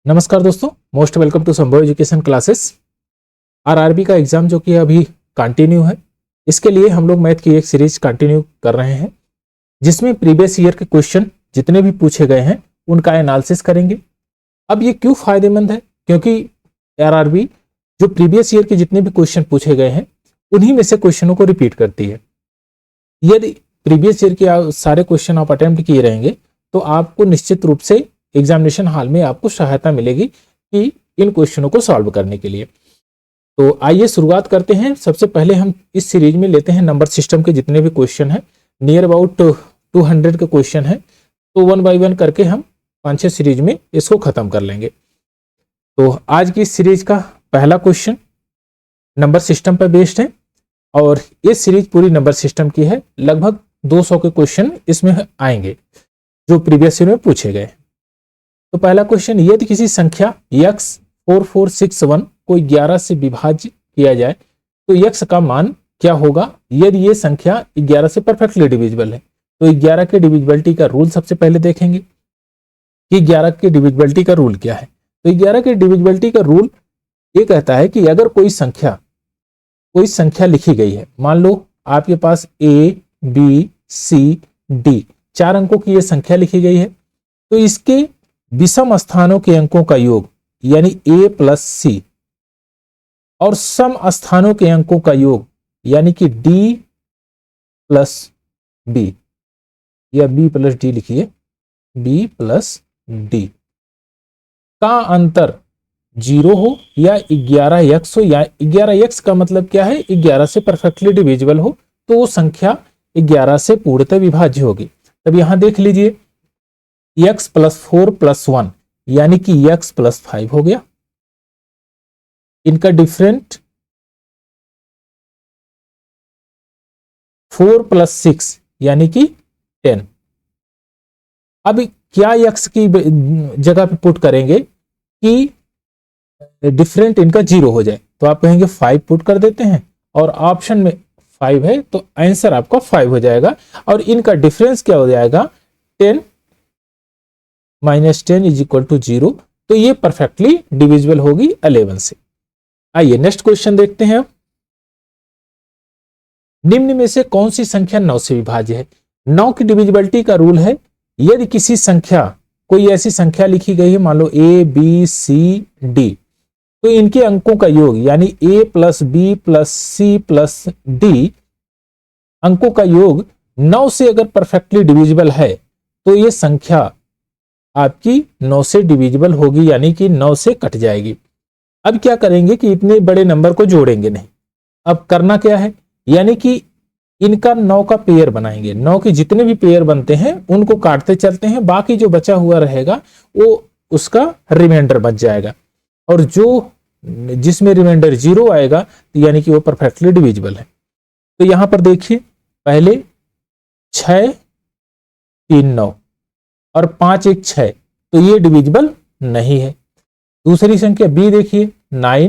नमस्कार दोस्तों, most welcome to संभव एजुकेशन क्लासेस। आरआरबी का एग्जाम जो कि अभी कंटिन्यू है, इसके लिए हम लोग मैथ की एक सीरीज कंटिन्यू कर रहे हैं जिसमें प्रीवियस ईयर के क्वेश्चन जितने भी पूछे गए हैं उनका एनालिसिस करेंगे। अब ये क्यों फायदेमंद है? क्योंकि आरआरबी जो प्रीवियस ईयर के जितने भी क्वेश्चन पूछे गए हैं उन्हीं में से क्वेश्चनों को रिपीट करती है। यदि प्रीवियस ईयर के सारे क्वेश्चन आप अटेम्प्ट किए रहेंगे तो आपको निश्चित रूप से एग्जामिनेशन हॉल में आपको सहायता मिलेगी कि इन क्वेश्चनों को सॉल्व करने के लिए। तो आइए शुरुआत करते हैं। सबसे पहले हम इस सीरीज में लेते हैं नंबर सिस्टम के जितने भी क्वेश्चन हैं, नियर अबाउट 200 के क्वेश्चन हैं। तो वन बाय वन करके हम 5-6 सीरीज में इसको खत्म कर लेंगे। तो आज की इस सीरीज का पहला क्वेश्चन नंबर सिस्टम पर बेस्ड है और ये सीरीज पूरी नंबर सिस्टम की है। लगभग 200 के क्वेश्चन इसमें आएंगे जो प्रीवियस ईयर में पूछे गए। तो पहला क्वेश्चन, यदि किसी संख्या x4461 को 11 से विभाज्य किया जाए तो x का मान क्या होगा यदि ये संख्या 11 से परफेक्टली डिविजिबल है। तो 11 के डिविजिबिलिटी का रूल सबसे पहले देखेंगे कि 11 के डिविजिबिलिटी का रूल क्या है। तो 11 के डिविजिबिलिटी का रूल ये कहता है कि अगर कोई संख्या लिखी गई है, मान लो आपके पास a b c d 4 अंकों की ये संख्या लिखी गई है, तो इसके विषम स्थानों के अंकों का योग यानी a प्लस सी और सम स्थानों के अंकों का योग यानी कि d प्लस b या b प्लस डी लिखिए, b प्लस डी का अंतर 0 हो या 11x हो, या 11x का मतलब क्या है, 11 से परफेक्टली डिविजिबल हो, तो वो संख्या 11 से पूर्णतः विभाज्य होगी। तब यहां देख लीजिए x प्लस 4 प्लस 1 यानी कि x प्लस 5 हो गया। इनका डिफरेंट 4 प्लस 6 यानी कि 10। अब क्या x की जगह पे पुट करेंगे कि डिफरेंट इनका 0 हो जाए, तो आप कहेंगे 5 पुट कर देते हैं और ऑप्शन में 5 है तो आंसर आपका 5 हो जाएगा और इनका डिफरेंस क्या हो जाएगा 10 -10 इज इक्वल टू 0। तो ये परफेक्टली डिविजिबल होगी 11 से। आइए नेक्स्ट क्वेश्चन देखते हैं। निम्न में से कौन सी संख्या 9 से विभाज्य है? 9 की डिविजिबिलिटी का रूल है, यदि किसी संख्या कोई ऐसी संख्या लिखी गई है, मान लो a b c d, तो इनके अंकों का योग यानी a plus b plus c plus d अंकों का योग 9 से अगर परफेक्टली डिविजिबल है तो ये संख्या आपकी 9 से डिविजिबल होगी यानी कि 9 से कट जाएगी। अब क्या करेंगे कि इतने बड़े नंबर को जोड़ेंगे नहीं। अब करना क्या है, यानी कि इनका 9 का पेयर बनाएंगे। 9 के जितने भी पेयर बनते हैं उनको काटते चलते हैं, बाकी जो बचा हुआ रहेगा वो उसका रिमाइंडर बच जाएगा और जो जिसमें रिमाइंडर 0 आएगा तो यानी कि वो परफेक्टली डिविजिबल है। तो यहां पर देखिए, पहले 6 3 9 और 5 1 6, तो ये डिविजिबल नहीं है। दूसरी संख्या b देखिए, 9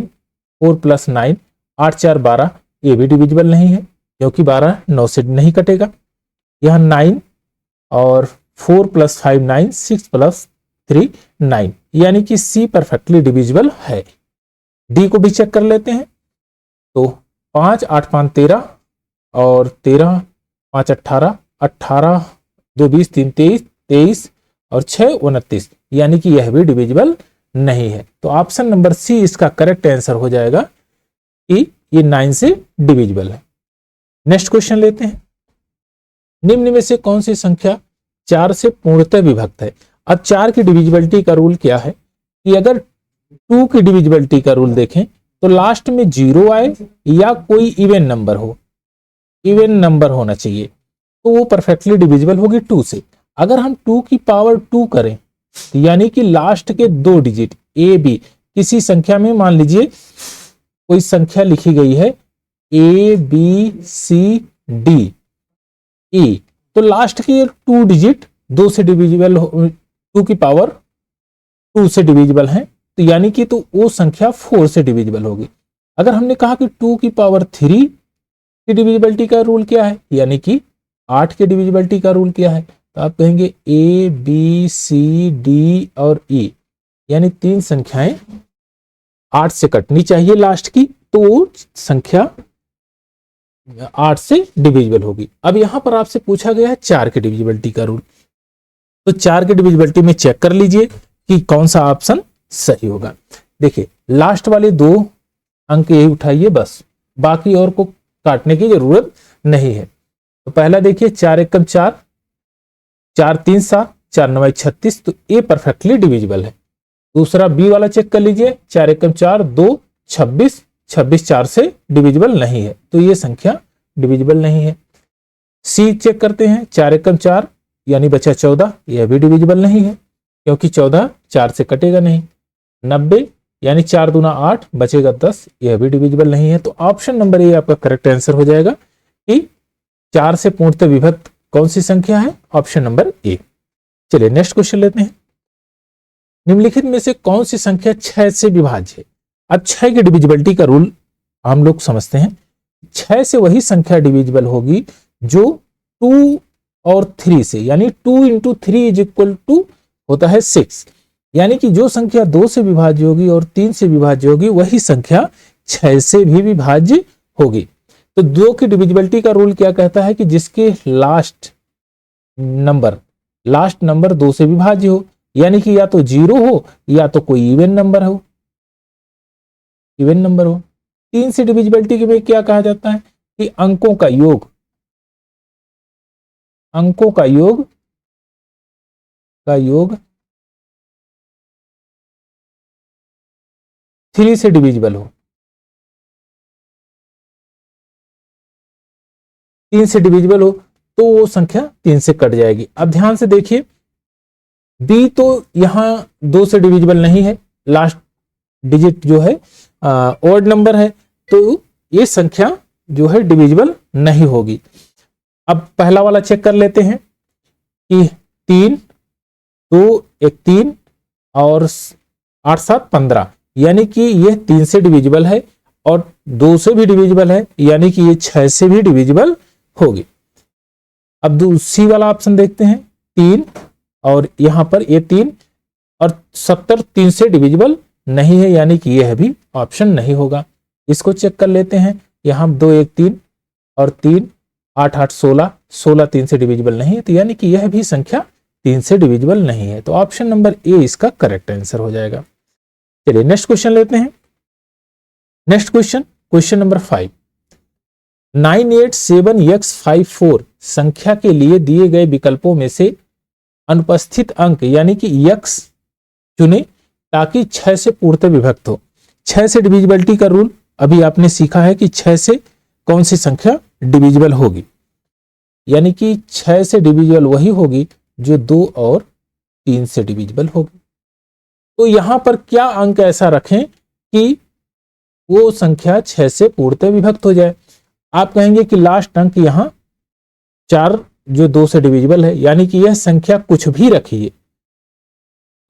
4 प्लस 9 8 4 12, ये भी डिविजिबल नहीं है क्योंकि 12 9 से नहीं कटेगा। यह 9 और 4 प्लस 5 9 6 प्लस 3 9 यानी कि c परफेक्टली डिविजिबल है। d को भी चेक कर लेते हैं। तो 5 8 5 13 और 13 5 18 18 2 20 3 23 23 और 6 29 यानी कि यह भी डिविजिबल नहीं है। तो ऑप्शन नंबर सी इसका करेक्ट आंसर हो जाएगा कि ये 9 से डिविजिबल है। नेक्स्ट क्वेश्चन लेते हैं। निम्न में से कौन सी संख्या 4 से पूर्णतः विभक्त है? अब 4 की डिविजिबिलिटी का रूल क्या है कि अगर 2 की डिविजिबिलिटी का रूल देखें तो लास्ट में 0 आए या कोई इवन नंबर हो, इवन नंबर होना चाहिए, तो वो परफेक्टली डिविजिबल होगी 2 से। अगर हम 2 की पावर 2 करें तो यानी कि लास्ट के 2 डिजिट a b, किसी संख्या में मान लीजिए कोई संख्या लिखी गई है a b c d e, तो लास्ट के 2 डिजिट 2 से डिविजिबल, 2 की पावर 2 से डिविजिबल है, तो यानी कि तो वो संख्या 4 से डिविजिबल होगी। अगर हमने कहा कि 2 की पावर 3 की डिविजिबिलिटी का रूल क्या है, यानी कि 8 के डिविजिबिलिटी का रूल क्या है, तो आप कहेंगे ए बी सी डी और ई, यानी 3 संख्याएं 8 से कटनी चाहिए लास्ट की, तो वो संख्या 8 से डिविजिबल होगी। अब यहां पर आपसे पूछा गया है 4 की डिविजिबिलिटी का रूल, तो 4 की डिविजिबिलिटी में चेक कर लीजिए कि कौन सा ऑप्शन सही होगा। देखिए लास्ट वाले 2 अंक यही उठाइए बस, बाकी और को काटने की जरूरत नहीं है। तो पहला देखिए 4 एकम 4, 4 3 7, 4 9 36, तो ये परफेक्टली डिविजिबल है। दूसरा बी वाला चेक कर लीजिए, 4 एकम 4, 2 26, 26 4 से डिविजिबल नहीं है, तो ये संख्या डिविजिबल नहीं है। सी चेक करते हैं, 4 एकम 4 यानी बचा 14, यह भी डिविजिबल नहीं है क्योंकि 14 4 से कटेगा नहीं। 90 यानी 4 दूना 8, बचेगा 10, यह भी डिविजिबल नहीं है। तो ऑप्शन नंबर ए आपका करेक्ट आंसर हो जाएगा कि 4 से पूर्णतः विभक्त कौन सी संख्या है, ऑप्शन नंबर ए। चलिए नेक्स्ट क्वेश्चन लेते हैं। निम्नलिखित में से कौन सी संख्या 6 से विभाज्य है। अब 6 की डिविजिबिलिटी का रूल हम लोग समझते हैं। 6 से वही संख्या डिविजिबल होगी जो 2 और 3 से, यानी 2 इंटू 3 इज इक्वल टू होता है 6, यानी कि जो संख्या 2 से विभाज्य होगी और 3 से विभाज्य होगी वही संख्या 6 से भी विभाज्य होगी। तो 2 की डिविजिबिलिटी का रूल क्या कहता है कि जिसके लास्ट नंबर 2 से विभाज्य हो, यानी कि या तो 0 हो या तो कोई इवन नंबर हो। 3 से डिविजिबिलिटी में क्या कहा जाता है कि अंकों का योग 3 से डिविजिबल हो। 3 से डिविजिबल हो तो वो संख्या 3 से कट जाएगी। अब ध्यान से देखिए, बी तो यहां 2 से डिविजिबल नहीं है, लास्ट डिजिट जो है ऑड नंबर है, तो ये संख्या जो है डिविजिबल नहीं होगी। अब पहला वाला चेक कर लेते हैं कि 3 2 1 3 और 8 7 15, यानी कि यह 3 से डिविजिबल है और 2 से भी डिविजिबल है, यानी कि ये 6 से भी डिविजिबल होगी। अब सी वाला ऑप्शन देखते हैं, 3 और यहां पर ये 3 और 70 3 से डिविजिबल नहीं है, यानी कि यह भी ऑप्शन नहीं होगा। इसको चेक कर लेते हैं, यहां 2 1 3 और 3 8 8 16, 16 3 से डिविजिबल नहीं है, तो यानी कि यह भी संख्या 3 से डिविजिबल नहीं है। तो ऑप्शन नंबर ए इसका करेक्ट आंसर हो जाएगा। चलिए नेक्स्ट क्वेश्चन लेते हैं। नेक्स्ट क्वेश्चन नंबर 5, 987x54 संख्या के लिए दिए गए विकल्पों में से अनुपस्थित अंक यानी कि x चुने ताकि 6 से पूर्णतः विभक्त हो। 6 से डिविजिबिलिटी का रूल अभी आपने सीखा है कि 6 से कौन सी संख्या डिविजिबल होगी, यानी कि 6 से डिविजिबल वही होगी जो 2 और 3 से डिविजिबल होगी। तो यहां पर क्या अंक ऐसा रखें कि वो संख्या 6 से पूर्णतः विभक्त हो जाए। आप कहेंगे कि लास्ट अंक यहां 4 जो 2 से डिविजिबल है, यानी कि यह संख्या कुछ भी रखिए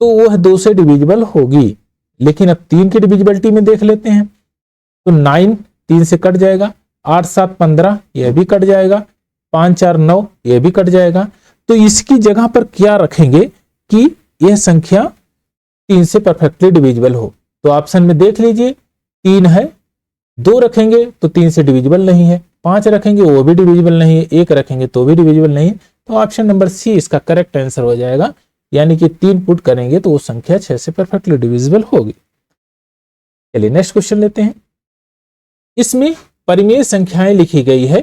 तो वह 2 से डिविजिबल होगी। लेकिन अब 3 की डिविजिबिलिटी में देख लेते हैं, तो 9 3 से कट जाएगा, 8 7 15 यह भी कट जाएगा, 5 4 9 यह भी कट जाएगा। तो इसकी जगह पर क्या रखेंगे कि यह संख्या 3 से परफेक्टली डिविजिबल हो। तो ऑप्शन में देख लीजिए, 3 है, 2 रखेंगे तो 3 से डिविजिबल नहीं है, 5 रखेंगे वो भी डिविजिबल नहीं है, 1 रखेंगे तो भी डिविजिबल नहीं है। तो ऑप्शन नंबर सी इसका करेक्ट आंसर हो जाएगा, यानी कि 3 पुट करेंगे तो वो संख्या 6 से परफेक्टली डिविजिबल होगी। चलिए नेक्स्ट क्वेश्चन लेते हैं। इसमें परिमेय संख्याएं लिखी गई है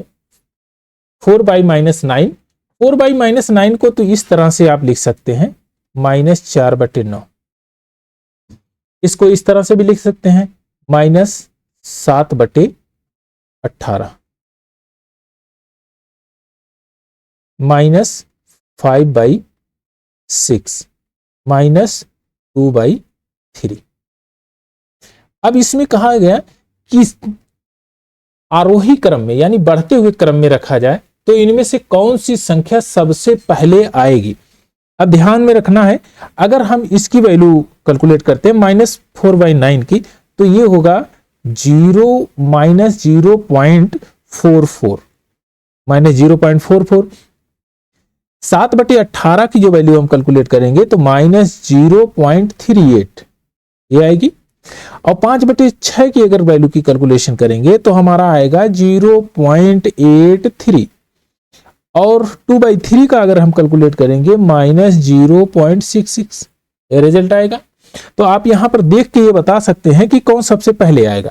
4/-9। 4/-9 को तो इस तरह से आप लिख सकते हैं -4/9। इसको इस तरह से भी लिख सकते हैं -7/18, -5/6, -2/3। अब इसमें कहा गया कि आरोही क्रम में यानी बढ़ते हुए क्रम में रखा जाए तो इनमें से कौन सी संख्या सबसे पहले आएगी। अब ध्यान में रखना है, अगर हम इसकी वैल्यू कैलकुलेट करते हैं -4/9 की, तो ये होगा 0 -0.44, -0.44। 7/18 की जो वैल्यू हम कैलकुलेट करेंगे तो -0.38 ये आएगी। और 5/6 की अगर वैल्यू की कैलकुलेशन करेंगे तो हमारा आएगा 0.83। और 2/3 का अगर हम कैलकुलेट करेंगे -0.66 ये रिजल्ट आएगा। तो आप यहां पर देख के ये बता सकते हैं कि कौन सबसे पहले आएगा।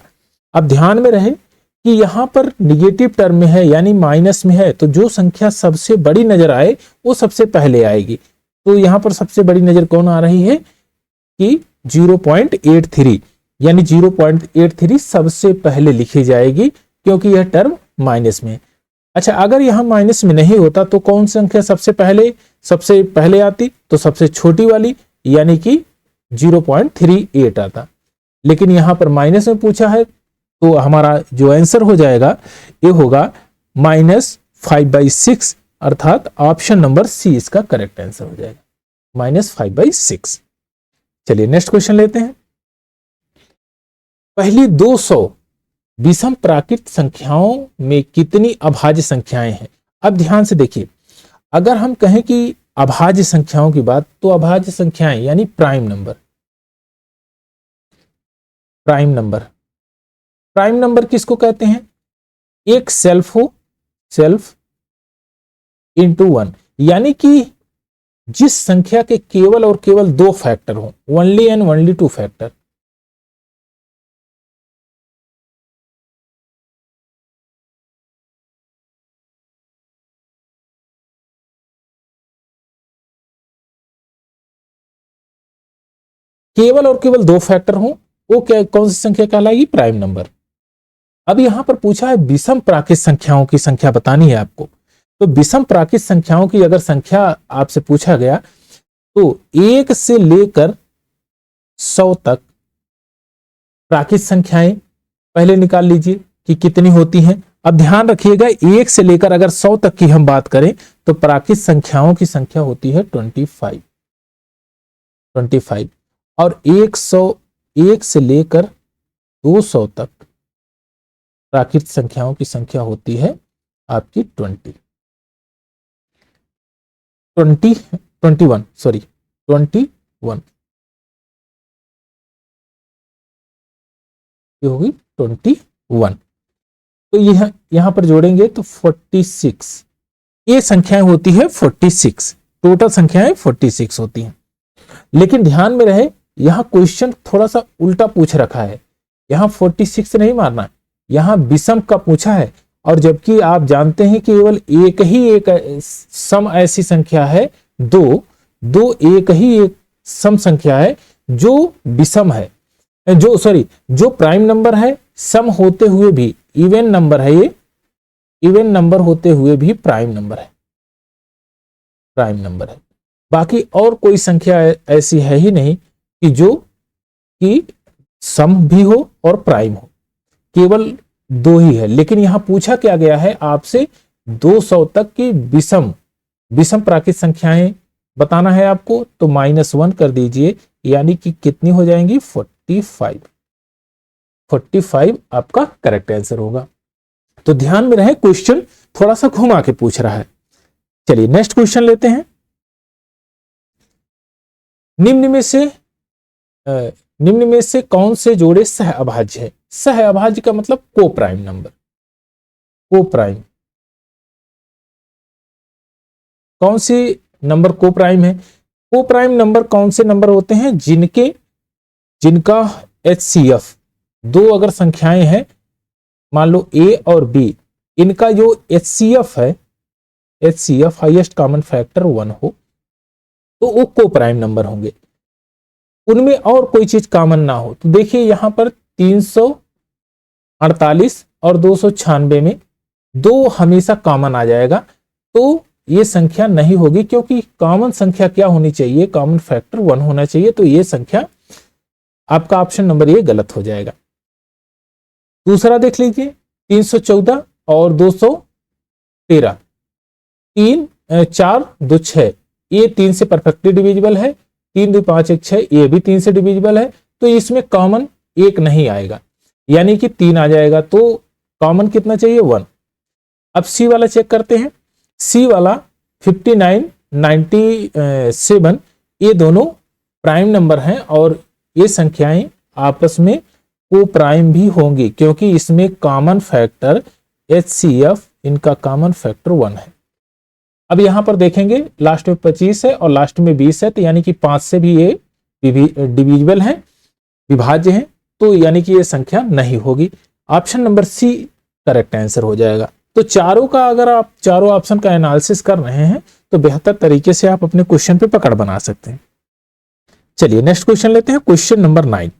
अब ध्यान में रहे कि यहां पर निगेटिव टर्म में है यानी माइनस में है, तो जो संख्या सबसे बड़ी नजर आए वो सबसे पहले आएगी। तो यहां पर सबसे बड़ी नजर कौन आ रही है कि 0.83 यानी 0.83 सबसे पहले लिखी जाएगी क्योंकि यह टर्म माइनस में है। अच्छा, अगर यहां माइनस में नहीं होता तो कौन संख्या सबसे पहले आती? तो सबसे छोटी वाली यानी कि 0.38 आता। लेकिन यहां पर माइनस में पूछा है तो हमारा जो आंसर हो जाएगा ये होगा -5/6, अर्थात ऑप्शन नंबर सी इसका करेक्ट आंसर हो जाएगा, -5/6। चलिए नेक्स्ट क्वेश्चन लेते हैं। पहली 200 विषम प्राकृत संख्याओं में कितनी अभाज्य संख्याएं हैं? अब ध्यान से देखिए, अगर हम कहें कि अभाज्य संख्याओं की बात, तो अभाज्य संख्याएं यानी प्राइम नंबर किसको कहते हैं? एक सेल्फ हो, सेल्फ इंटू 1, यानी कि जिस संख्या के केवल और केवल 2 फैक्टर हो, ओनली एंड ओनली 2 फैक्टर। केवल और केवल 2 फैक्टर हो वो क्या, कौन सी संख्या कहलाएगी? Prime number. अब यहां पर पूछा है विषम प्राकृत संख्याओं की संख्या बतानी है आपको। तो विषम प्राकृत संख्याओं की अगर संख्या आपसे पूछा गया तो 1 से लेकर 100 तक प्राकृत संख्याएं पहले निकाल लीजिए कि कितनी होती हैं। अब ध्यान रखिएगा, 1 से लेकर अगर 100 तक की हम बात करें तो प्राकृत संख्याओं की संख्या होती है 25। और 101 से लेकर 200 तक प्राकृत संख्याओं की संख्या होती है आपकी 21 ये होगी 21। तो यहां पर जोड़ेंगे तो 46 ये संख्याएं होती है 46, टोटल संख्याएं 46 होती हैं। लेकिन ध्यान में रहे यहां क्वेश्चन थोड़ा सा उल्टा पूछ रखा है, यहां 46 नहीं मारना है, यहां विषम का पूछा है। और जबकि आप जानते हैं कि केवल एक सम ऐसी संख्या है, दो एक ही एक सम संख्या है जो विषम है, जो प्राइम नंबर है, सम होते हुए भी इवन नंबर है, ये इवन नंबर होते हुए भी प्राइम नंबर है। बाकी और कोई संख्या ऐसी है ही नहीं कि जो कि सम भी हो और प्राइम हो, केवल 2 ही है। लेकिन यहां पूछा क्या गया है आपसे 200 तक की विषम प्राकृत संख्याएं बताना है आपको, तो -1 कर दीजिए, यानी कि कितनी हो जाएंगी? 45 आपका करेक्ट आंसर होगा। तो ध्यान में रहे क्वेश्चन थोड़ा सा घुमा के पूछ रहा है। चलिए नेक्स्ट क्वेश्चन लेते हैं। निम्न में से कौन से जोड़े सह अभाज्य है? सह अभाज्य का मतलब को प्राइम नंबर। कौन सी नंबर को प्राइम है? को प्राइम नंबर कौन से नंबर होते हैं? जिनका HCF 2 अगर संख्याएं हैं, मान लो A और B, इनका जो HCF है, HCF हाईएस्ट कॉमन फैक्टर 1 हो, तो वो को प्राइम नंबर होंगे। उनमें और कोई चीज कॉमन ना हो, तो देखिए यहां पर 348 और 296 में 2 हमेशा कॉमन आ जाएगा, तो ये संख्या नहीं होगी, क्योंकि कॉमन संख्या क्या होनी चाहिए? कॉमन फैक्टर 1 होना चाहिए। तो ये संख्या आपका ऑप्शन नंबर ये गलत हो जाएगा। दूसरा देख लीजिए, 314 और 213, 3 4 2 6, ये 3 से परफेक्टली डिविजिबल है। 3 2 5 1 6, ये भी 3 से डिविजिबल है, तो इसमें कॉमन 1 नहीं आएगा, यानी कि 3 आ जाएगा। तो कॉमन कितना चाहिए? 1। अब सी वाला चेक करते हैं। सी वाला 59 97 ये दोनों प्राइम नंबर हैं और ये संख्याएं आपस में को प्राइम भी होंगी क्योंकि इसमें कॉमन फैक्टर HCF इनका कॉमन फैक्टर 1 है। अब यहां पर देखेंगे लास्ट में 25 है और लास्ट में 20 है, तो यानी कि 5 से भी ये डिविजिबल है, विभाज्य है, तो यानी कि ये संख्या नहीं होगी। Option number C correct answer हो जाएगा। तो चारों का अगर आप चारों ऑप्शन का एनालिसिस कर रहे हैं तो बेहतर तरीके से आप अपने क्वेश्चन पे पकड़ बना सकते हैं। चलिए नेक्स्ट क्वेश्चन लेते हैं, क्वेश्चन नंबर 9।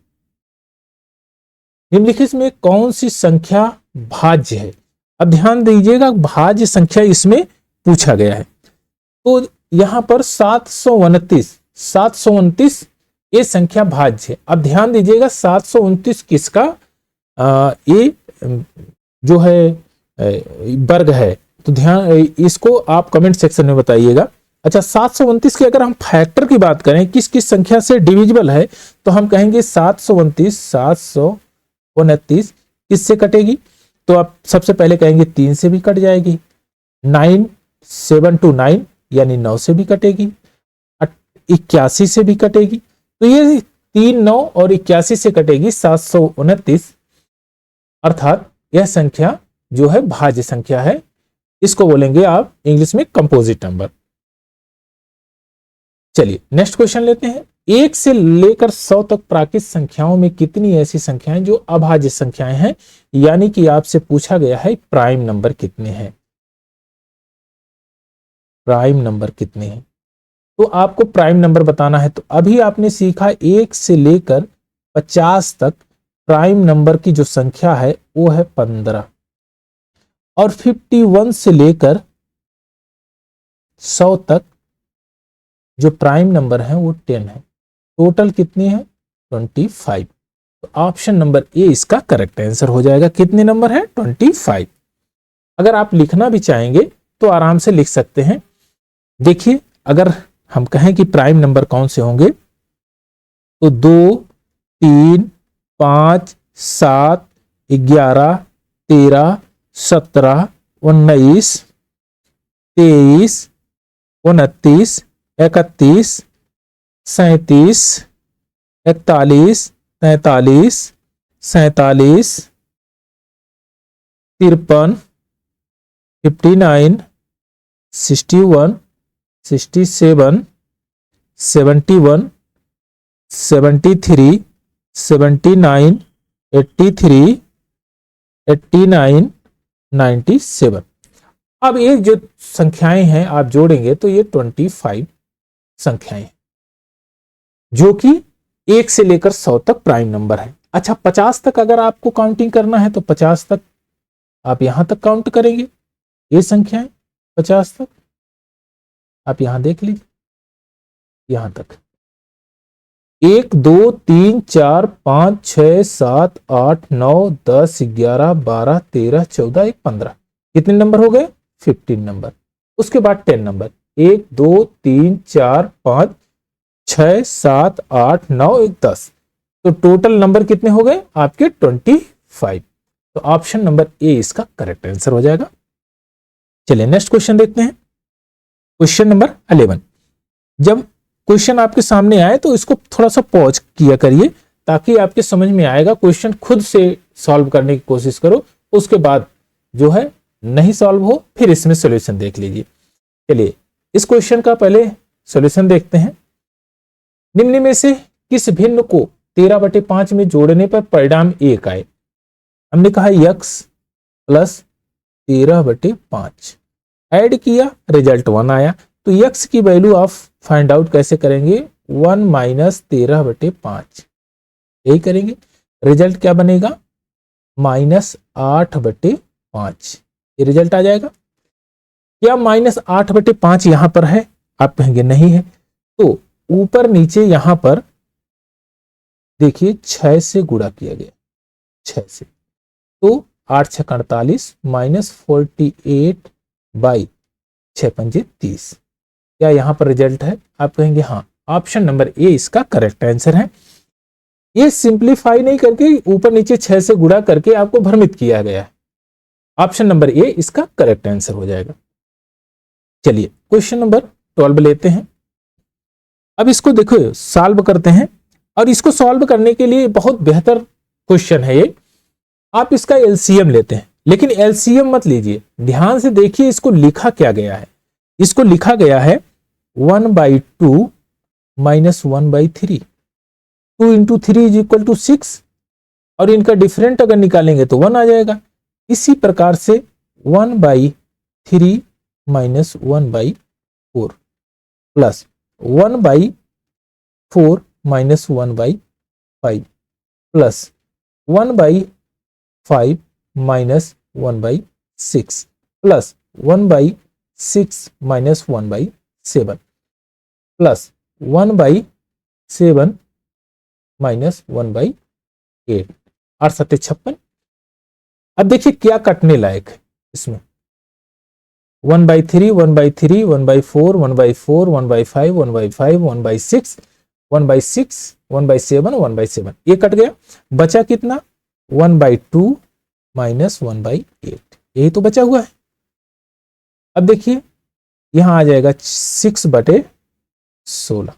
निम्नलिखित में कौन सी संख्या भाज्य है? अब ध्यान दीजिएगा, भाज्य संख्या इसमें पूछा गया है। तो यहां पर 729 ये संख्या भाज्य है। अब ध्यान दीजिएगा 729 किसका ये जो है वर्ग है, तो ध्यान इसको आप कमेंट सेक्शन में बताइएगा। अच्छा 729 की अगर हम फैक्टर की बात करें किस किस संख्या से डिविजिबल है, तो हम कहेंगे 729 किससे कटेगी, तो आप सबसे पहले कहेंगे 3 से भी कट जाएगी, 9 यानी 9 से भी कटेगी, 81 से भी कटेगी, तो ये 3, 9 और 81 से कटेगी 729, अर्थात यह संख्या जो है भाज्य संख्या है। इसको बोलेंगे आप इंग्लिश में कंपोजिट नंबर। चलिए नेक्स्ट क्वेश्चन लेते हैं। 1 से लेकर 100 तक प्राकृत संख्याओं में कितनी ऐसी संख्याएं जो अभाज्य संख्याएं हैं, यानी कि आपसे पूछा गया है प्राइम नंबर कितने हैं, प्राइम नंबर कितने हैं, तो आपको प्राइम नंबर बताना है। तो अभी आपने सीखा 1 से लेकर 50 तक प्राइम नंबर की जो संख्या है वो है 15 और 51 से लेकर 100 तक जो प्राइम नंबर है वो 10 है। टोटल कितने हैं 25। तो ऑप्शन नंबर ए इसका करेक्ट आंसर हो जाएगा। कितने नंबर है 25। अगर आप लिखना भी चाहेंगे तो आराम से लिख सकते हैं। देखिए अगर हम कहें कि प्राइम नंबर कौन से होंगे तो 2, 3, 5, 7, 11, 13, 17, 19, 23, 29, 31, 37, 41, 43, 47, 53, 59, 61, 67, 71, 73, 79, 83, 89, 97। अब ये जो संख्याएं हैं आप जोड़ेंगे तो ये 25 संख्याएं हैं जो कि 1 से लेकर 100 तक प्राइम नंबर है। अच्छा 50 तक अगर आपको काउंटिंग करना है तो 50 तक आप यहां तक काउंट करेंगे। ये संख्याएं 50 तक आप यहां देख लीजिए, यहां तक 1, 2, 3, 4, 5, 6, 7, 8, 9, 10, 11, 12, 13, 14, 15। कितने नंबर हो गए 15 नंबर। उसके बाद 10 नंबर 1, 2, 3, 4, 5, 6, 7, 8, 9, 10। तो टोटल नंबर कितने हो गए आपके 25। तो ऑप्शन नंबर ए इसका करेक्ट आंसर हो जाएगा। चलिए नेक्स्ट क्वेश्चन देखते हैं, क्वेश्चन नंबर 11। जब क्वेश्चन आपके सामने आए तो इसको थोड़ा सा पॉज किया करिए ताकि आपके समझ में आएगा। क्वेश्चन खुद से सॉल्व करने की कोशिश करो, उसके बाद जो है नहीं सॉल्व हो फिर इसमें सॉल्यूशन देख लीजिए। चलिए इस क्वेश्चन का पहले सॉल्यूशन देखते हैं। निम्न में से किस भिन्न को 13/5 में जोड़ने पर परिणाम 1 आए। हमने कहा x प्लस 13/5 ऐड किया, रिजल्ट 1 आया। तो x की वैल्यू आप फाइंड आउट कैसे करेंगे 1 माइनस 13/5 यही करेंगे। रिजल्ट क्या बनेगा -8/5 ये रिजल्ट आ जाएगा। क्या -8/5 यहां पर है आप कहेंगे नहीं है। तो ऊपर नीचे यहां पर देखिए 6 से गुणा किया गया 6 से, तो 8 6 48 -48 बाई 6 5 30। क्या यहां पर रिजल्ट है आप कहेंगे हाँ। ऑप्शन नंबर ए इसका करेक्ट आंसर है। ये सिंप्लीफाई नहीं करके ऊपर नीचे 6 से गुणा करके आपको भ्रमित किया गया है। ऑप्शन नंबर ए इसका करेक्ट आंसर हो जाएगा। चलिए क्वेश्चन नंबर 12 लेते हैं। अब इसको देखो सॉल्व करते हैं, और इसको सॉल्व करने के लिए बहुत बेहतर क्वेश्चन है ये। आप इसका एलसीएम लेते हैं, लेकिन एलसीएम मत लीजिए, ध्यान से देखिए इसको लिखा क्या गया है। इसको लिखा गया है 1/2 minus 1/3, 2 into 3 is equal to 6, और इनका डिफरेंट अगर निकालेंगे तो 1 आ जाएगा। इसी प्रकार से 1/3 minus 1/4 plus 1/4 minus 1/5 plus 1/5 minus 1/6 plus 1/6 minus 1/7 plus 1/7 minus 1/8 और 56। अब देखिए क्या कटने लायक है इसमें, 1/3 1/3 1/4 1/4 1/5 1/5 1/6 1/6 1/7 1/7, ये कट गया। बचा कितना, 1/2 माइनस 1/8, यही तो बचा हुआ है। अब देखिए यहां आ जाएगा 6/16,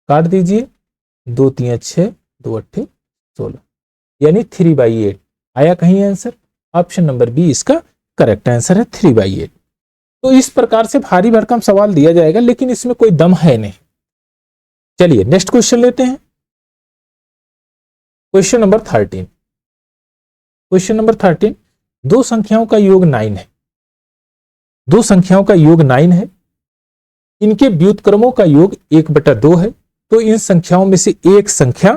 काट दीजिए, 2 3 6 2 8 16, यानी 3/8 आया कहीं आंसर। ऑप्शन नंबर बी इसका करेक्ट आंसर है, 3/8। तो इस प्रकार से भारी भरकम सवाल दिया जाएगा, लेकिन इसमें कोई दम है नहीं। चलिए नेक्स्ट क्वेश्चन लेते हैं, क्वेश्चन नंबर 13। क्वेश्चन नंबर 13, दो संख्याओं का योग 9 है, दो संख्याओं का योग 9 है, इनके व्युत्क्रमों का योग 1/2 है, तो इन संख्याओं में से एक संख्या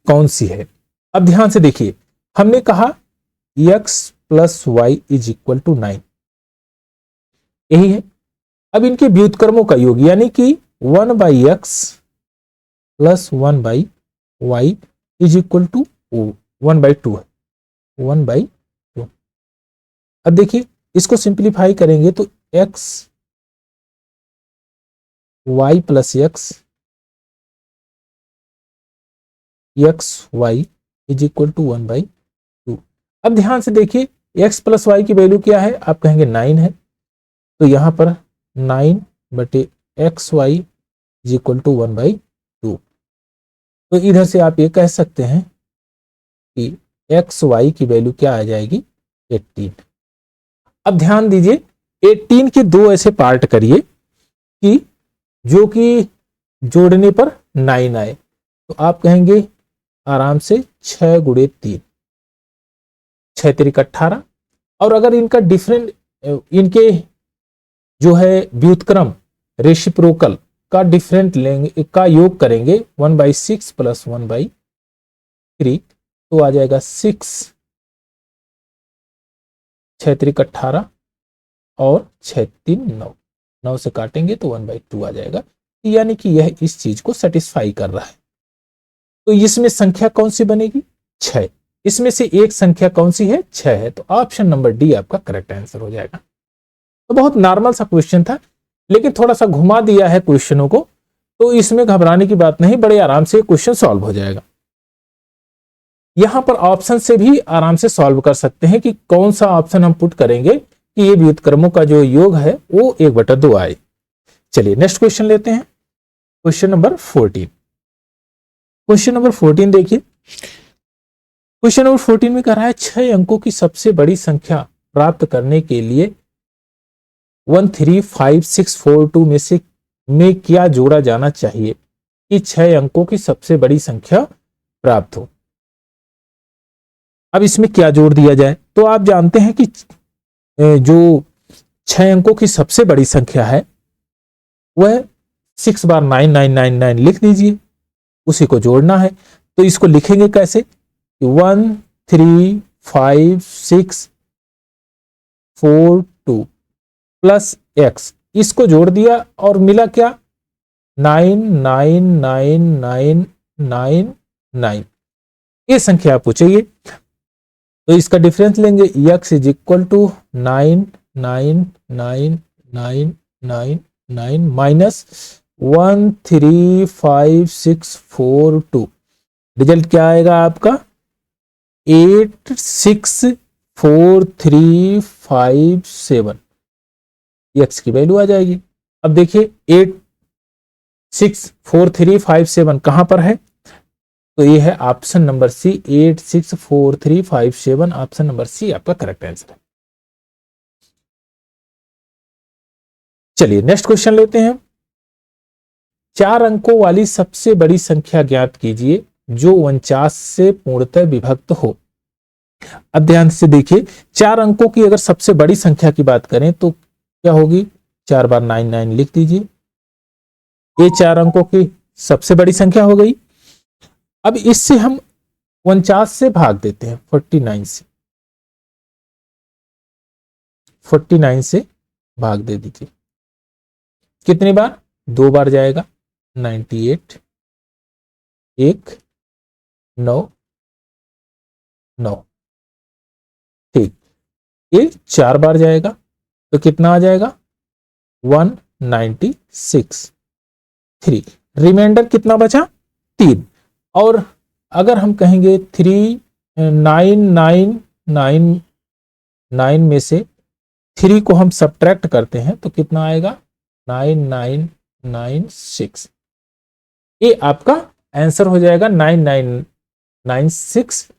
कौन सी है। अब ध्यान से देखिए, हमने कहा x plus Y is equal to 9, यही है। अब इनके व्युत्क्रमों का योग यानी कि 1/x plus 1/y is equal to 1/2 है, 1/2। अब देखिए इसको सिंप्लीफाई करेंगे तो x y plus x Y is equal to 1/2। अब ध्यान से देखिए x प्लस वाई की वैल्यू क्या है, आप कहेंगे 9 है, तो यहां पर 9/xy इज इक्वल टू 1/2। तो इधर से आप ये कह सकते हैं कि xy की वैल्यू क्या आ जाएगी, 18। अब ध्यान दीजिए 18 के दो ऐसे पार्ट करिए कि जो कि जोड़ने पर 9 आए, तो आप कहेंगे आराम से 6 × 3, 6 3 18। और अगर इनका डिफरेंट, इनके जो है व्युत्क्रम रेसिप्रोकल का डिफरेंट लेंगे, का योग करेंगे 1/6 प्लस 1/3, तो आ जाएगा 6, 6 3 18 और 6 3 9, 9 से काटेंगे तो 1/2 आ जाएगा, यानी कि यह इस चीज को सेटिस्फाई कर रहा है। तो इसमें संख्या कौन सी बनेगी, 6। इसमें से एक संख्या कौन सी है, 6 है, तो ऑप्शन नंबर डी आपका करेक्ट आंसर हो जाएगा। तो बहुत नॉर्मल सा क्वेश्चन था, लेकिन थोड़ा सा घुमा दिया है क्वेश्चनों को, तो इसमें घबराने की बात नहीं, बड़े आराम से क्वेश्चन सॉल्व हो जाएगा। यहां पर ऑप्शन से भी आराम से सॉल्व कर सकते हैं कि कौन सा ऑप्शन हम पुट करेंगे कि ये व्युत्क्रमों का जो योग है वो 1/2 आए। चलिए नेक्स्ट क्वेश्चन लेते हैं, क्वेश्चन नंबर 14। क्वेश्चन नंबर 14 देखिए, क्वेश्चन नंबर 14 में कह रहा है 6 अंकों की सबसे बड़ी संख्या प्राप्त करने के लिए 135642 में क्या जोड़ा जाना चाहिए कि 6 अंकों की सबसे बड़ी संख्या प्राप्त हो। अब इसमें क्या जोड़ दिया जाए, तो आप जानते हैं कि जो 6 अंकों की सबसे बड़ी संख्या है वह 6 बार 9999 लिख दीजिए, उसी को जोड़ना है। तो इसको लिखेंगे कैसे, 135642 प्लस x, इसको जोड़ दिया और मिला क्या, 999999, ये संख्या आपको चाहिए। तो इसका डिफरेंस लेंगे, x is equal to 999999 minus 135642, result क्या आएगा आपका, 864,357, x की वैल्यू आ जाएगी। अब देखिए 8 6 4 3 5 7 कहां पर है, तो ये है option number C, 8 6 4 3 5 7, option number C आपका करेक्ट आंसर है। चलिए नेक्स्ट क्वेश्चन लेते हैं। 4 अंकों वाली सबसे बड़ी संख्या ज्ञात कीजिए जो 49 से पूर्णतः विभक्त हो। अब ध्यान से देखिए, 4 अंकों की अगर सबसे बड़ी संख्या की बात करें तो क्या होगी, 4 बार 9 9 लिख दीजिए, ये 4 अंकों की सबसे बड़ी संख्या हो गई। अब इससे हम 49 से भाग देते हैं, 49 से भाग दे दीजिए, कितनी बार, 2 बार जाएगा, 98 1 9 9, ठीक, ये 4 बार जाएगा तो कितना आ जाएगा, 196 3, रिमाइंडर कितना बचा, 3। और अगर हम कहेंगे 3 9 9 9 9 में से 3 को हम सब्ट्रैक्ट करते हैं तो कितना आएगा, 9996, ये आपका आंसर हो जाएगा 9996,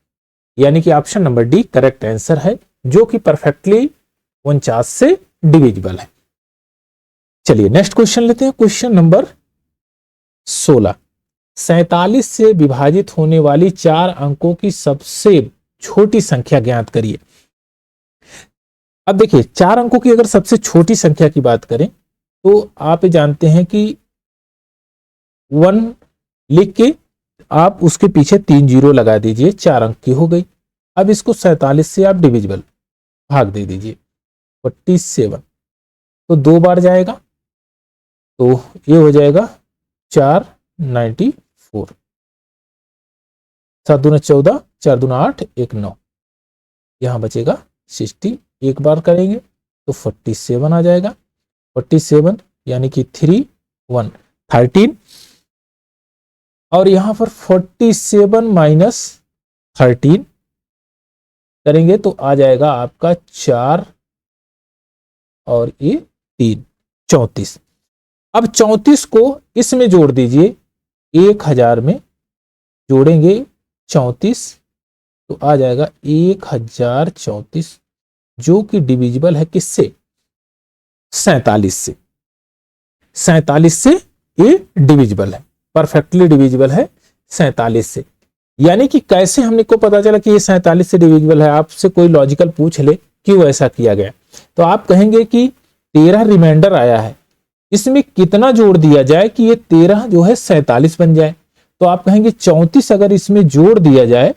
यानी कि option number D correct answer है, जो कि परफेक्टली 49 से डिविजिबल है। चलिए नेक्स्ट क्वेश्चन लेते हैं, क्वेश्चन नंबर 16। 47 से विभाजित होने वाली 4 अंकों की सबसे छोटी संख्या ज्ञात करिए। अब देखिए 4 अंकों की अगर सबसे छोटी संख्या की बात करें तो आप जानते हैं कि 1 लिख के आप उसके पीछे 3 जीरो लगा दीजिए, 4 अंक की हो गई। अब इसको 47 से आप डिविजिबल भाग दे दीजिए, 47 तो 2 बार जाएगा तो ये हो जाएगा 494, 7 दूना 14, 4 दूना 8, 1 9, यहां बचेगा 60, एक बार करेंगे तो 47 आ जाएगा, 47 यानी कि 3 1 13, और यहां पर 47 माइनस 13 करेंगे तो आ जाएगा आपका 4 और ये 3 34। अब 34 को इसमें जोड़ दीजिए, 1000 में जोड़ेंगे 34 तो आ जाएगा 1034, जो कि डिविजिबल है किससे, 47 से। 47 से ये डिविजिबल है, परफेक्टली डिविजिबल है 47 से। यानी कि कैसे हमने को पता चला कि ये 47 से डिविजिबल है, आपसे कोई लॉजिकल पूछ ले क्यों ऐसा किया गया, तो आप कहेंगे कि 13 रिमाइंडर आया है, इसमें कितना जोड़ दिया जाए कि ये 13 जो है 47 बन जाए, तो आप कहेंगे 34 अगर इसमें जोड़ दिया जाए,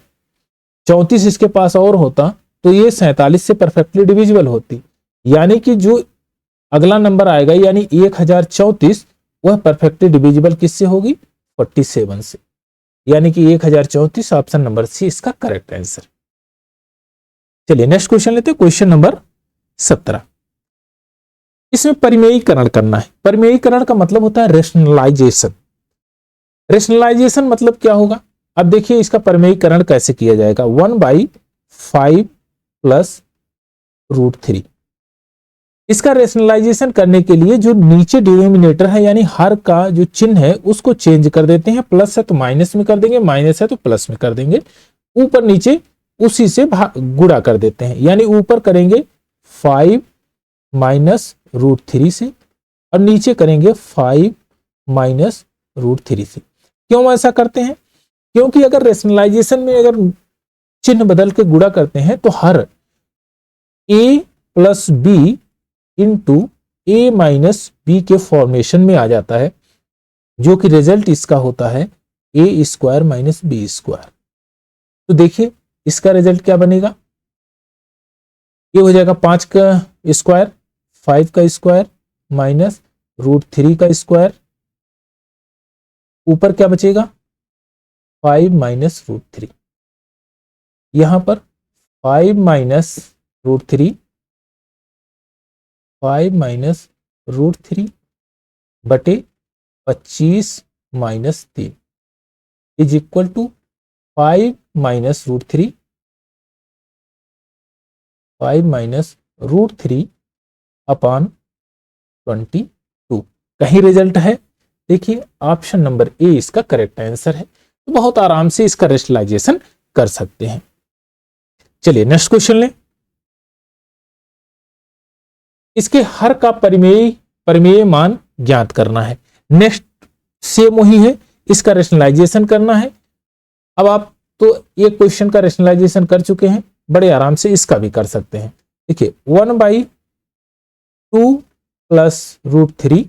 34 इसके पास और होता तो ये 47 से परफेक्टली डिविजिबल होती। यानी कि जो अगला नंबर आएगा यानी 1034, वह परफेक्टली डिविजिबल किससे होगी, 47 से, यानी कि 1034 ऑप्शन नंबर सी इसका करेक्ट आंसर। चलिए नेक्स्ट क्वेश्चन लेते हैं, क्वेश्चन नंबर 17। इसमें परिमेयीकरण करना है। परिमेयीकरण का मतलब होता है रेशनलाइजेशन। रेशनलाइजेशन मतलब क्या होगा, अब देखिए इसका परिमेयीकरण कैसे किया जाएगा, 1/5 प्लस √3। इसका रेशनलाइजेशन करने के लिए जो नीचे डिनोमिनेटर है यानी हर का जो चिन्ह है उसको चेंज कर देते हैं, प्लस है तो माइनस में कर देंगे, माइनस है तो प्लस में कर देंगे, ऊपर नीचे उसी से गुणा कर देते हैं, यानी ऊपर करेंगे 5 माइनस √3 से और नीचे करेंगे 5 माइनस √3 से। क्यों ऐसा करते हैं, क्योंकि अगर रेशनलाइजेशन में अगर चिन्ह बदल के गुणा करते हैं तो हर a plus B into A minus B के फॉर्मेशन में आ जाता है, जो कि रिजल्ट इसका होता है a square minus B square. तो देखिए इसका रिजल्ट क्या बनेगा, ये हो जाएगा 5 का स्क्वायर, 5 का स्क्वायर माइनस √3 का स्क्वायर, ऊपर क्या बचेगा 5 माइनस √3, यहां पर 5 माइनस √3, 5 माइनस √3 बटे 25 minus 3 is equal to 5 minus √3, 5 minus √3 upon 22। कहीं रिजल्ट है? देखिए ऑप्शन नंबर ए इसका करेक्ट आंसर है। तो बहुत आराम से इसका रेशनलाइजेशन कर सकते हैं। चलिए नेक्स्ट क्वेश्चन लें। इसके हर का परिमेय मान ज्ञात करना है। नेक्स्ट सेम वही है, इसका रेशनलाइजेशन करना है। अब आप तो एक क्वेश्चन का रेशनलाइजेशन कर चुके हैं, बड़े आराम से इसका भी कर सकते हैं। देखिए 1/2 प्लस √3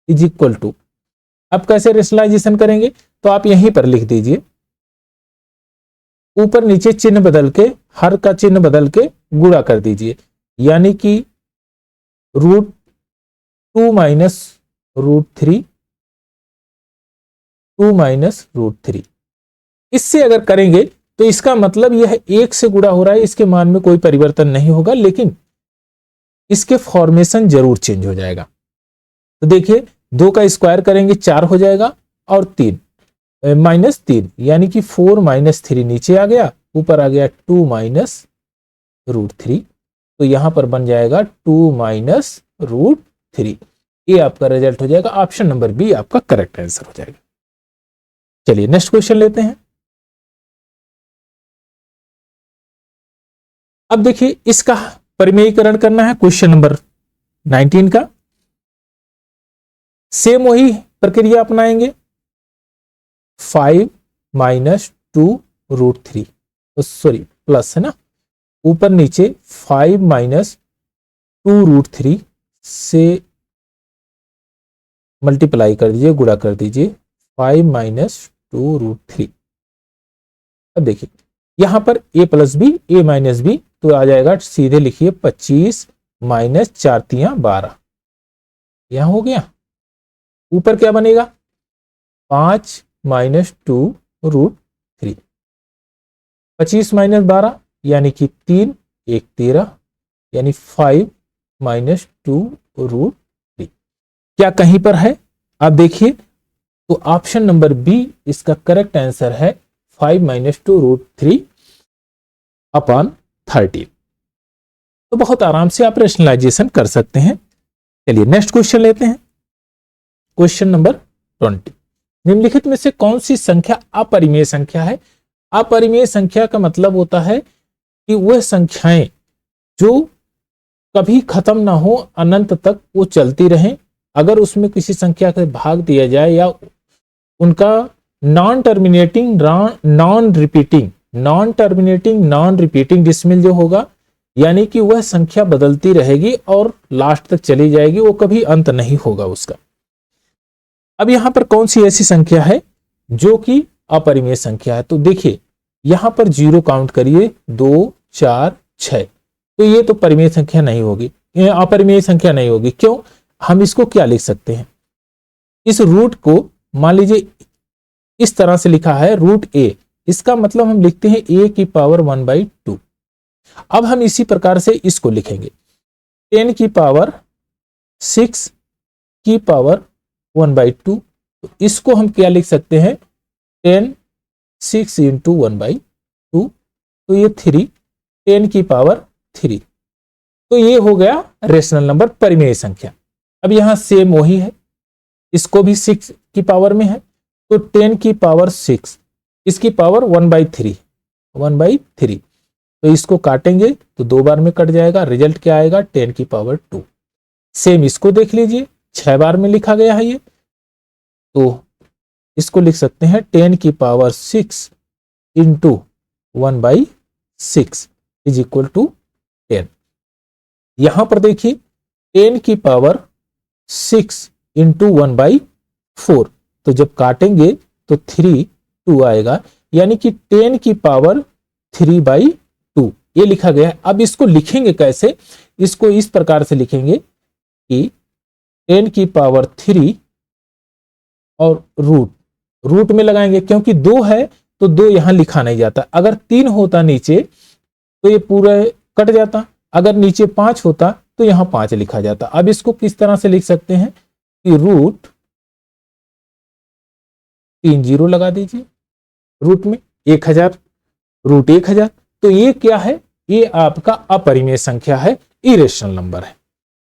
इज इक्वल टू, अब कैसे रेशनलाइजेशन करेंगे? तो आप यहीं पर लिख दीजिए, ऊपर नीचे चिन्ह बदल के, हर का चिन्ह बदल के गुणा कर दीजिए, यानी कि √2 माइनस √3, 2 माइनस √3। इससे अगर करेंगे तो इसका मतलब यह 1 से गुणा हो रहा है, इसके मान में कोई परिवर्तन नहीं होगा, लेकिन इसके फॉर्मेशन जरूर चेंज हो जाएगा। तो देखिए 2 का स्क्वायर करेंगे 4 हो जाएगा, और 3 -3 यानी कि 4 - 3 नीचे आ गया, ऊपर आ गया 2 माइनस √3। तो यहां पर बन जाएगा 2 माइनस √3। ये आपका रिजल्ट हो जाएगा। ऑप्शन नंबर बी आपका करेक्ट आंसर हो जाएगा। चलिए नेक्स्ट क्वेश्चन लेते हैं। अब देखिए इसका परिमेयीकरण करना है, क्वेश्चन नंबर 19 का। सेम वही प्रक्रिया अपनाएंगे, 5 - 2 √3, सॉरी प्लस है ना, ऊपर नीचे 5 - 2 √3 से मल्टीप्लाई कर दीजिए, गुणा कर दीजिए, 5 - 2 √3। अब देखिए यहां पर a plus B, a minus B, तो आ जाएगा सीधे लिखिए 25 - 4 × 12, यहां हो गया। ऊपर क्या बनेगा? 5 - 2 √3, 25 - 12 यानी कि 3, 1 13, यानी 5 - 2 √3। क्या कहीं पर है? आप देखिए, तो ऑप्शन नंबर बी इसका करेक्ट आंसर है, 5 - 2 √3 अपॉन 13। तो बहुत आराम से आप रेशनलाइजेशन कर सकते हैं। चलिए नेक्स्ट क्वेश्चन लेते हैं, क्वेश्चन नंबर 20। निम्नलिखित में से कौन सी संख्या अपरिमेय संख्या है? अपरिमेय संख्या का मतलब होता है कि वह संख्याएं जो कभी खत्म ना हो, अनंत तक वो चलती रहें। अगर उसमें किसी संख्या का भाग दिया जाए या उनका non terminating non repeating decimal जो होगा, यानी कि वह संख्या बदलती रहेगी और लास्ट तक चली जाएगी, वो कभी अंत नहीं होगा उसका। अब यहां पर कौन सी ऐसी संख्या है जो कि अपरिमेय संख्या है? तो देखिए यहां पर 0 काउंट करिए, 2 4 6, तो ये तो परिमेय संख्या नहीं होगी, ये अपरिमेय संख्या नहीं होगी। क्यों? हम इसको क्या लिख सकते हैं? इस रूट को मान लीजिए इस तरह से लिखा है √a, इसका मतलब हम लिखते हैं a की पावर 1/2। अब हम इसी प्रकार से इसको लिखेंगे, 10 की पावर 6 की पावर 1/2। तो इसको हम क्या लिख सकते हैं? 10 6 × 1/2, तो ये 3, 10 की पावर 3। तो ये हो गया रेशनल नंबर, परिमेय संख्या। अब यहां सेम वही है, इसको भी 6 की पावर में है, तो 10 की पावर 6, इसकी पावर 1/3, तो इसको काटेंगे तो 2 बार में कट जाएगा, रिजल्ट क्या आएगा? 10 की पावर 2। सेम इसको देख लीजिए, 6 बार में लिखा गया है ये, तो इसको लिख सकते हैं 10 की पावर 6 × 1/6 इज इक्वल टू 10। यहां पर देखिए 10 की पावर 6 × 1/4, तो जब काटेंगे तो 3 2 आएगा, यानी कि 10 की पावर 3/2 ये लिखा गया है। अब इसको लिखेंगे कैसे? इसको इस प्रकार से लिखेंगे कि 10 की पावर 3 और रूट में लगाएंगे, क्योंकि 2 है तो 2 यहां लिखा नहीं जाता। अगर 3 होता नीचे तो ये पूरा कट जाता, अगर नीचे 5 होता तो यहां 5 लिखा जाता। अब इसको किस तरह से लिख सकते हैं कि रूट 3 0 लगा दीजिए, रूट में 1000, रूट 1000। तो ये क्या है? ये आपका अपरिमेय संख्या है, इरेशनल नंबर है।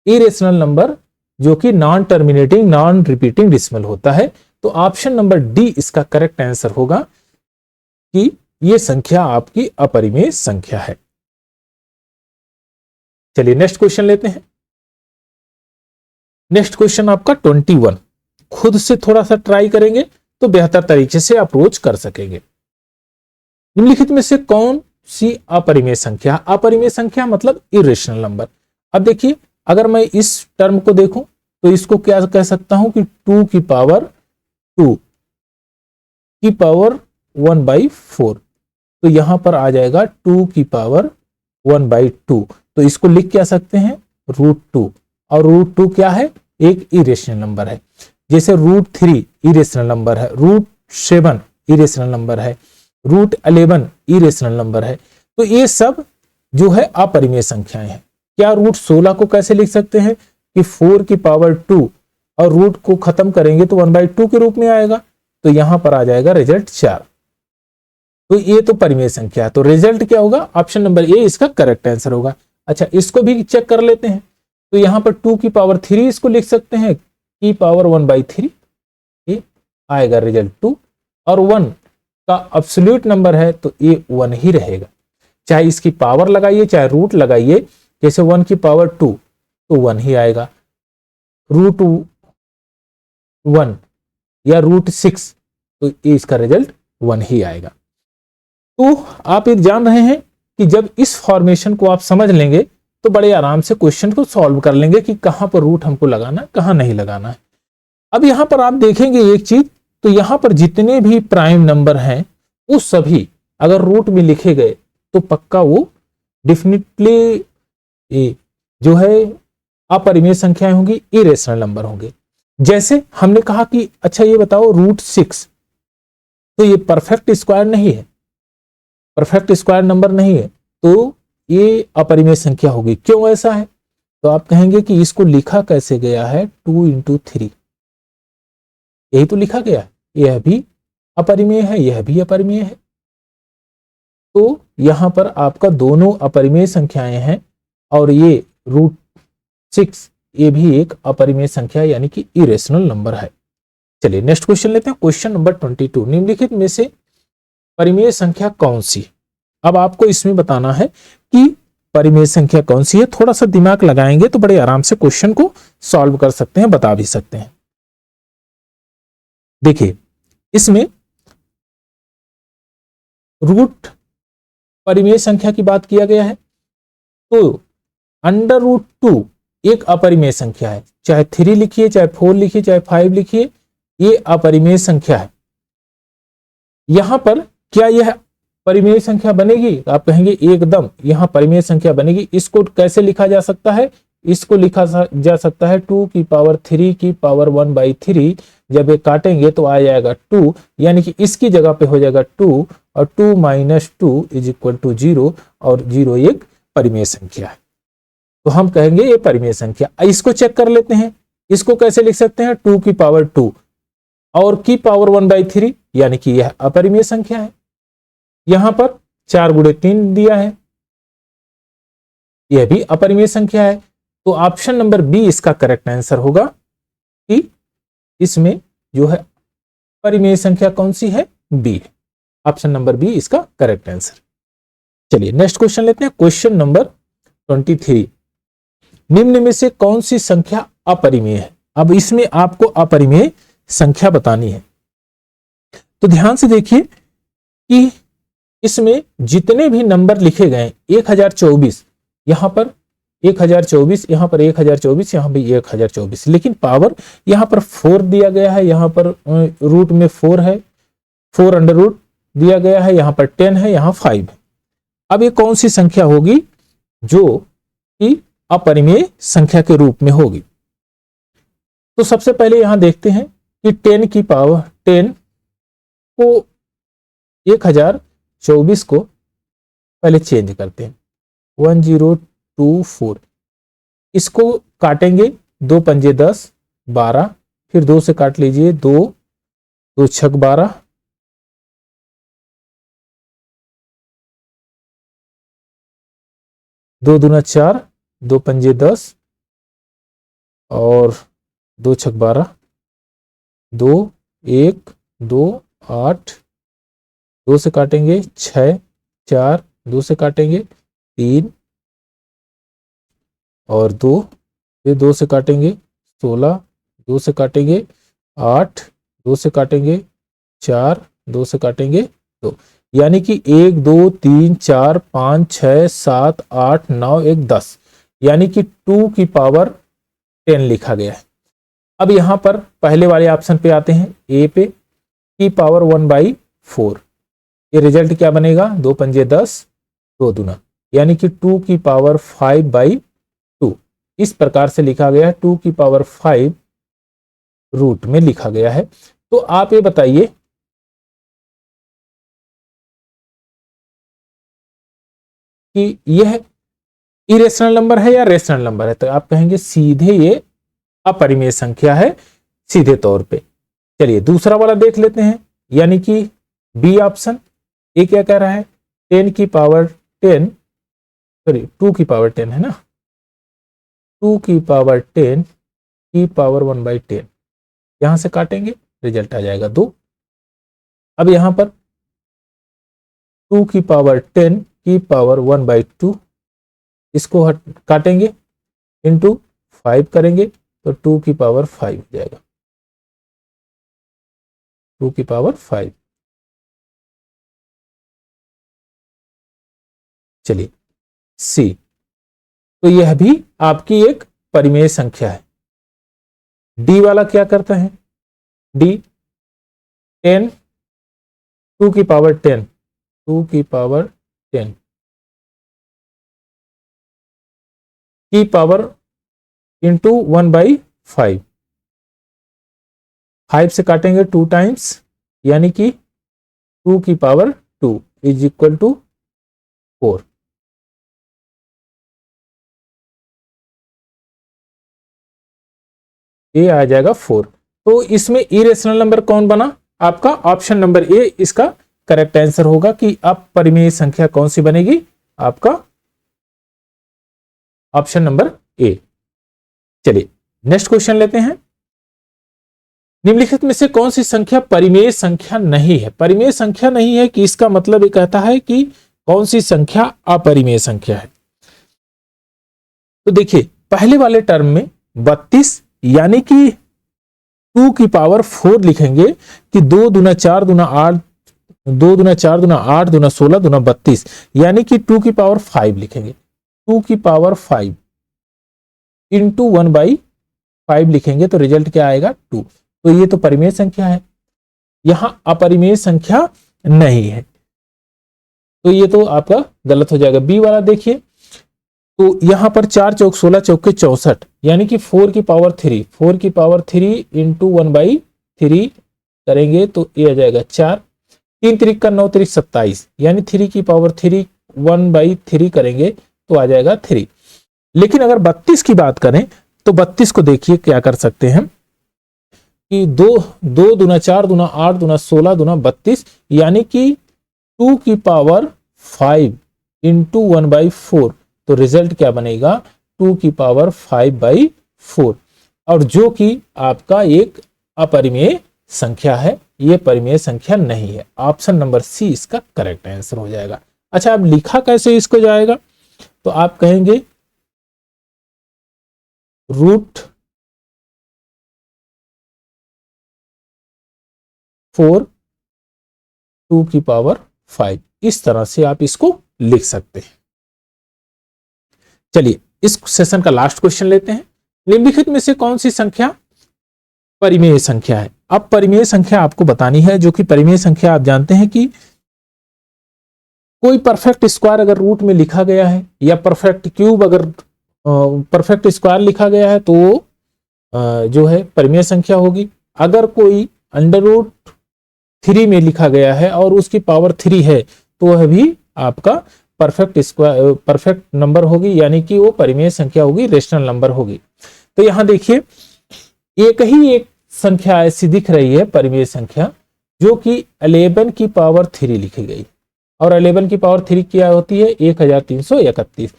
इरेशनल नंबर जो कि non terminating non repeating decimal होता है। तो ऑप्शन नंबर डी इसका करेक्ट आंसर होगा कि यह संख्या आपकी अपरिमेय संख्या है। चलिए नेक्स्ट क्वेश्चन लेते हैं। नेक्स्ट क्वेश्चन आपका 21। खुद से थोड़ा सा ट्राई करेंगे तो बेहतर तरीके से अप्रोच कर सकेंगे। निम्नलिखित में से कौन सी अपरिमेय संख्या, अपरिमेय संख्या मतलब इरेशनल नंबर। अब देखिए, अगर मैं इस टर्म को देखूं तो इसको क्या कह सकता हूं कि 2 की पावर 1/4। तो यहां पर आ जाएगा 2 की पावर 1/2। तो इसको लिख क्या सकते हैं, √2। और √2 क्या है, एक इरेशनल नंबर है। जैसे √3 इरेशनल नंबर है, √7 इरेशनल नंबर है, √11 इरेशनल नंबर है। तो ये सब जो है अपरिमेय संख्याएं हैं। क्या √16 को कैसे लिख सकते हैं कि 4 की पावर 2 और रूट को खत्म करेंगे तो 1/2 के रूप में आएगा। तो यहां पर आ जाएगा रिजल्ट 4। तो ये तो परिमेय संख्या है। तो रिजल्ट क्या होगा, ऑप्शन नंबर ए इसका करेक्ट आंसर होगा। अच्छा, इसको भी चेक कर लेते हैं। तो यहां पर 2 की पावर 3 इसको लिख सकते हैं, की पावर 1/3, ये आएगा रिजल्ट 2। और 1 का एब्सोल्यूट नंबर है तो ये 1 ही रहेगा। चाहे इसकी पावर लगाइए चाहे रूट लगाइए, जैसे 1 की पावर 2 तो 1 ही आएगा, √1 या √6 तो ये इसका रिजल्ट 1 ही आएगा। तो आप ये जान रहे हैं कि जब इस फॉर्मेशन को आप समझ लेंगे तो बड़े आराम से क्वेश्चन को सॉल्व कर लेंगे कि कहां पर रूट हमको लगाना, कहां नहीं लगाना है। अब यहां पर आप देखेंगे एक चीज, तो यहां पर जितने भी प्राइम नंबर हैं वो सभी अगर रूट में लिखे गए तो पक्का वो डेफिनेटली जो है अपरिमेय संख्याएं होंगी, इरेशनल नंबर होंगे। जैसे हमने कहा कि अच्छा ये बताओ √6, तो ये परफेक्ट स्क्वायर नहीं है, परफेक्ट स्क्वायर नंबर नहीं है, तो ये अपरिमेय संख्या होगी। क्यों ऐसा है, तो आप कहेंगे कि इसको लिखा कैसे गया है 2 × 3, यही तो लिखा गया है, यह भी अपरिमेय है, यह भी अपरिमेय है। तो यहां पर आपका दोनों अपरिमेय संख्याएं हैं और ये √6 ये भी एक अपरिमेय संख्या यानी कि इरेशनल नंबर है। चलिए नेक्स्ट क्वेश्चन लेते हैं, क्वेश्चन नंबर 22। निम्नलिखित में से परिमेय संख्या कौन सी। अब आपको इसमें बताना है कि परिमेय संख्या कौन सी है। थोड़ा सा दिमाग लगाएंगे तो बड़े आराम से क्वेश्चन को सॉल्व कर सकते हैं, बता भी सकते हैं। देखिए, इसमें रूट परिमेय संख्या की बात किया गया है, तो √2 एक अपरिमेय संख्या है। चाहे 3 लिखिए, चाहे 4 लिखिए, चाहे 5 लिखिए, ये अपरिमेय संख्या है। यहां पर क्या यह परिमेय संख्या बनेगी, तो आप कहेंगे एकदम यहां परिमेय संख्या बनेगी। इसको कैसे लिखा जा सकता है, इसको लिखा जा सकता है 2 की पावर 3 की पावर 1/3। जब ये काटेंगे तो आ जाएगा 2, यानी कि इसकी जगह पे हो जाएगा 2 और 2 - 2 = 0 और 0 एक परिमेय संख्या है। तो हम कहेंगे ये परिमेय संख्या। इसको चेक कर लेते हैं, इसको कैसे लिख सकते हैं, 2 की पावर 2 और की पावर 1/3, यानी कि यह अपरिमेय संख्या है। यहां पर 4 × 3 दिया है, यह भी अपरिमेय संख्या है। तो ऑप्शन नंबर बी इसका करेक्ट आंसर होगा कि इसमें जो है परिमेय संख्या कौन सी है, बी है। ऑप्शन नंबर बी इसका करेक्ट आंसर। चलिए नेक्स्ट क्वेश्चन लेते हैं, क्वेश्चन नंबर 23। निम्न में से कौन सी संख्या अपरिमेय है। अब इसमें आपको अपरिमेय संख्या बतानी है, तो ध्यान से देखिए कि इसमें जितने भी नंबर लिखे गए 1024, यहां पर 1024, यहां पर 1024, यहां भी 1024, लेकिन पावर यहां पर 4 दिया गया है, यहां पर रूट में 4 है, 4 अंडर रूट दिया गया है, यहां पर 10 है, यहां 5 है। अब ये कौन सी संख्या होगी जो कि अपरिमेय संख्या के रूप में होगी। तो सबसे पहले यहां देखते हैं कि 10 की पावर 10 को 1024 को पहले चेंज करते हैं, 1024, इसको काटेंगे, 2 पंजे 10, 12, फिर 2 से काट लीजिए, 2 2 छक 12, 2 दूना 4, 2 पंजे 10 और 2 छक 12, 2 1 2 8, 2 से काटेंगे 6, 4 2 से काटेंगे 3 और 2, फिर 2 से काटेंगे 16, 2 से काटेंगे 8, 2 से काटेंगे 4, 2 से काटेंगे 2, यानी कि 1 2 3 4 5 6 7 8 9 1 10, यानी कि 2 की पावर 10 लिखा गया है। अब यहां पर पहले वाले ऑप्शन पे आते हैं, ए पे, की पावर 1/4, ये रिजल्ट क्या बनेगा, 2 पंजे 10, 2 दूना, यानी कि 2 की पावर 5/2, इस प्रकार से लिखा गया है। 2 की पावर 5 रूट में लिखा गया है। तो आप ये बताइए कि यह इरेशनल नंबर है या रेशनल नंबर है, तो आप कहेंगे सीधे ये अपरिमेय संख्या है, सीधे तौर पे। चलिए दूसरा वाला देख लेते हैं, यानी कि बी ऑप्शन। ये क्या कह रहा है, 10 की पावर 10, सॉरी 2 की पावर 10 है ना, 2 की पावर 10 की पावर 1/10, यहां से काटेंगे रिजल्ट आ जाएगा 2। अब यहां पर 2 की पावर 10 की पावर 1/2, इसको काटेंगे, इंटू 5 करेंगे तो 2 की पावर 5 हो जाएगा, 2 की पावर 5। चलिए सी, तो यह भी आपकी एक परिमेय संख्या है। डी वाला क्या करता है, डी 10, 2 की पावर 10, 2 की पावर 10 की पावर इंटू 1/5, 5 से काटेंगे 2 टाइम्स, यानी कि 2 की पावर 2 इज इक्वल टू 4। ये आ जाएगा 4। तो इसमें इरेशनल नंबर कौन बना, आपका ऑप्शन नंबर ए इसका करेक्ट आंसर होगा कि अपरिमेय संख्या कौन सी बनेगी, आपका ऑप्शन नंबर ए। चलिए नेक्स्ट क्वेश्चन लेते हैं। निम्नलिखित में से कौन सी संख्या परिमेय संख्या नहीं है। परिमेय संख्या नहीं है कि इसका मतलब ये कहता है कि कौन सी संख्या अपरिमेय संख्या है। तो देखिए पहले वाले टर्म में 32, यानी कि 2 की पावर 4 लिखेंगे कि 2 दूना 4 दूना 8, 2 दूना 4 दूना 8 दूना 16 दूना 32, यानी कि 2 की पावर 5 लिखेंगे। 2 की पावर 5 इंटू 1/5 लिखेंगे तो रिजल्ट क्या आएगा 2। तो ये तो परिमेय संख्या है, यहां अपरिमेय संख्या नहीं है, तो ये तो आपका गलत हो जाएगा। बी वाला देखिए, तो यहां पर 4 चौक 16 चौके 64, यानी कि 4 की पावर 3, 4 की पावर 3 इंटू 1/3 करेंगे तो ये आ जाएगा 4, 3 त्रिक का 9 त्रिक 27, यानी 3 की पावर 3 1/3 करेंगे तो आ जाएगा 3। लेकिन अगर 32 की बात करें तो 32 को देखिए क्या कर सकते हैं कि 2 दूना 4 दूना 8 दूना 16 दूना 32, यानी कि 2 की पावर 5 इंटू 1/4, तो रिजल्ट क्या बनेगा 2 की पावर 5/4, और जो कि आपका एक अपरिमेय संख्या है, ये परिमेय संख्या नहीं है। ऑप्शन नंबर सी इसका करेक्ट आंसर हो जाएगा। अच्छा अब लिखा कैसे इसको जाएगा, तो आप कहेंगे √4 2 की पावर 5, इस तरह से आप इसको लिख सकते हैं। चलिए इस सेशन का लास्ट क्वेश्चन लेते हैं। निम्नलिखित में से कौन सी संख्या परिमेय संख्या है। अब परिमेय संख्या आपको बतानी है, जो कि परिमेय संख्या आप जानते हैं कि कोई परफेक्ट स्क्वायर अगर रूट में लिखा गया है, या परफेक्ट क्यूब अगर परफेक्ट स्क्वायर लिखा गया है तो जो है परिमेय संख्या होगी। अगर कोई √3 में लिखा गया है और उसकी पावर 3 है तो वह भी आपका परफेक्ट स्क्वायर परफेक्ट नंबर होगी, यानी कि वो परिमेय संख्या होगी, रेशनल नंबर होगी। तो यहां देखिए एक ही एक संख्या ऐसी दिख रही है परिमेय संख्या, जो कि 11 की पावर 3 लिखी गई, और 11 की पावर 3 क्या होती है 1331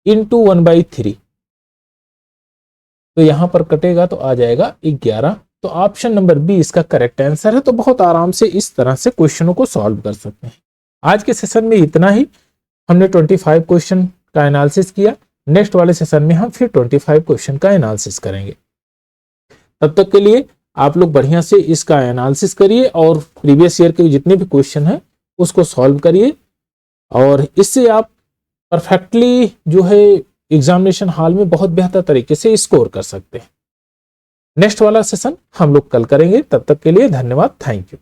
इंटू 1/3, तो यहां पर कटेगा तो आ जाएगा 11। तो ऑप्शन नंबर बी इसका करेक्ट आंसर है। तो बहुत आराम से इस तरह से क्वेश्चनों को सॉल्व कर सकते हैं। आज के सेशन में इतना ही। हमने 25 क्वेश्चन का एनालिसिस किया। नेक्स्ट वाले सेशन में हम फिर 25 क्वेश्चन का एनालिसिस करेंगे। तब तक के लिए आप लोग बढ़िया से इसका एनालिसिस करिए और प्रीवियस ईयर के जितने भी क्वेश्चन हैं उसको सॉल्व करिए, और इससे आप परफेक्टली जो है एग्जामिनेशन हॉल में बहुत बेहतर तरीके से स्कोर कर सकते हैं। नेक्स्ट वाला सेशन हम लोग कल करेंगे। तब तक के लिए धन्यवाद। Thank you.